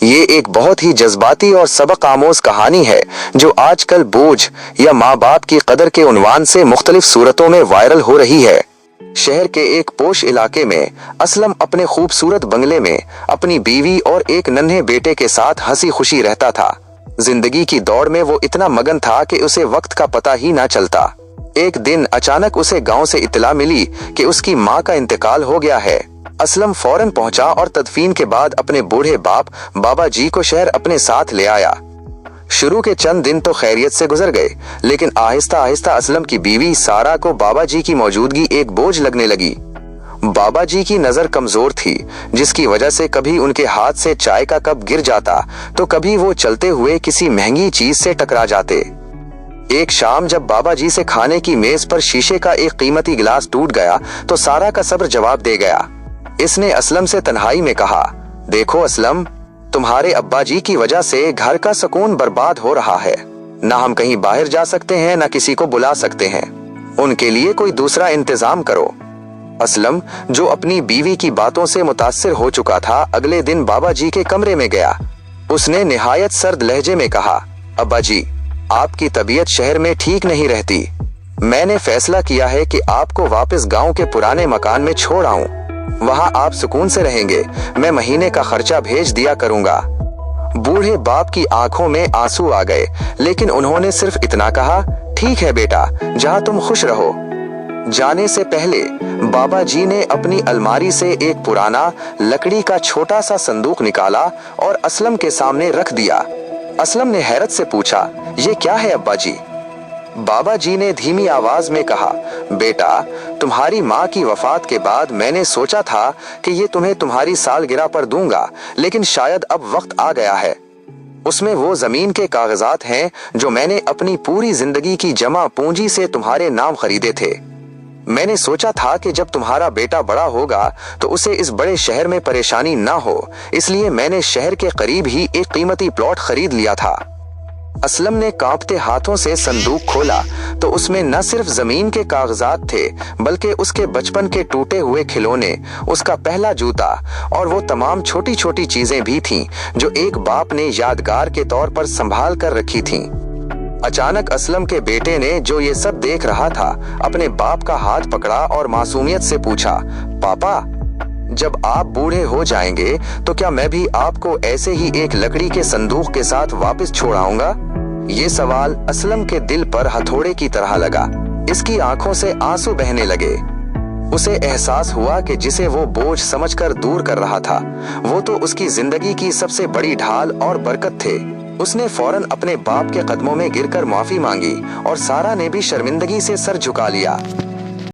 یہ ایک بہت ہی جذباتی اور سبق آموز کہانی ہے جو آج کل بوجھ یا ماں باپ کی قدر کے عنوان سے مختلف صورتوں میں وائرل ہو رہی ہے۔ شہر کے ایک پوش علاقے میں اسلم اپنے خوبصورت بنگلے میں اپنی بیوی اور ایک ننھے بیٹے کے ساتھ ہنسی خوشی رہتا تھا۔ زندگی کی دوڑ میں وہ اتنا مگن تھا کہ اسے وقت کا پتہ ہی نہ چلتا۔ ایک دن اچانک اسے گاؤں سے اطلاع ملی کہ اس کی ماں کا انتقال ہو گیا ہے۔ اسلم فوراً پہنچا اور تدفین کے بعد اپنے بوڑھے باپ بابا جی کو شہر اپنے ساتھ لے آیا۔ شروع کے چند دن تو خیریت سے گزر گئے، لیکن آہستہ آہستہ اسلم کی بیوی سارا کو بابا جی کی موجودگی ایک بوجھ لگنے لگی۔ بابا جی کی نظر کمزور تھی، جس کی وجہ سے کبھی ان کے ہاتھ سے چائے کا کپ گر جاتا تو کبھی وہ چلتے ہوئے کسی مہنگی چیز سے ٹکرا جاتے۔ ایک شام جب بابا جی سے کھانے کی میز پر شیشے کا ایک قیمتی گلاس ٹوٹ گیا تو سارا کا صبر جواب دے گیا۔ اس نے اسلم سے تنہائی میں کہا، دیکھو اسلم، تمہارے ابا جی کی وجہ سے گھر کا سکون برباد ہو رہا ہے۔ نہ ہم کہیں باہر جا سکتے ہیں، نہ کسی کو بلا سکتے ہیں۔ ان کے لیے کوئی دوسرا انتظام کرو۔ اسلم، جو اپنی بیوی کی باتوں سے متاثر ہو چکا تھا، اگلے دن بابا جی کے کمرے میں گیا۔ اس نے نہایت سرد لہجے میں کہا، ابا جی، آپ کی طبیعت شہر میں ٹھیک نہیں رہتی۔ میں نے فیصلہ کیا ہے کہ آپ کو واپس گاؤں کے پرانے مکان میں چھوڑ آؤں۔ وہاں آپ سکون سے رہیں گے، میں مہینے کا خرچہ بھیج دیا کروں گا۔ بوڑھے باپ کی آنکھوں میں آنسو آ گئے، لیکن انہوں نے صرف اتنا کہا، ٹھیک ہے بیٹا، جہاں تم خوش رہو۔ جانے سے پہلے بابا جی نے اپنی الماری سے ایک پرانا لکڑی کا چھوٹا سا صندوق نکالا اور اسلم کے سامنے رکھ دیا۔ اسلم نے حیرت سے پوچھا، یہ کیا ہے ابا جی؟ بابا جی نے دھیمی آواز میں کہا، بیٹا، تمہاری ماں کی وفات کے بعد میں نے سوچا تھا کہ یہ تمہیں تمہاری سالگرہ پر دوں گا، لیکن شاید اب وقت آ گیا ہے۔ اس میں وہ زمین کے کاغذات ہیں جو میں نے اپنی پوری زندگی کی جمع پونجی سے تمہارے نام خریدے تھے۔ میں نے سوچا تھا کہ جب تمہارا بیٹا بڑا ہوگا تو اسے اس بڑے شہر میں پریشانی نہ ہو، اس لیے میں نے شہر کے قریب ہی ایک قیمتی پلاٹ خرید لیا تھا۔ اسلم نے کانپتے ہاتھوں سے صندوق کھولا تو اس میں نہ صرف زمین کے کاغذات تھے، بلکہ اس کے بچپن کے ٹوٹے ہوئے کھلونے، اس کا پہلا جوتا اور وہ تمام چھوٹی چھوٹی چیزیں بھی تھیں جو ایک باپ نے یادگار کے طور پر سنبھال کر رکھی تھیں۔ اچانک اسلم کے بیٹے نے، جو یہ سب دیکھ رہا تھا، اپنے باپ کا ہاتھ پکڑا اور معصومیت سے پوچھا، پاپا، جب آپ بوڑھے ہو جائیں گے تو کیا میں بھی آپ کو ایسے ہی ایک لکڑی کے صندوق کے ساتھ واپس چھوڑاؤں گا؟ یہ سوال اسلم کے دل پر ہتھوڑے کی طرح لگا۔ اس کی آنکھوں سے آنسو بہنے لگے۔ اسے احساس ہوا کہ جسے وہ بوجھ سمجھ کر دور کر رہا تھا، وہ تو اس کی زندگی کی سب سے بڑی ڈھال اور برکت تھے۔ اس نے فوراً اپنے باپ کے قدموں میں گر کر معافی مانگی اور سارا نے بھی شرمندگی سے سر جھکا لیا۔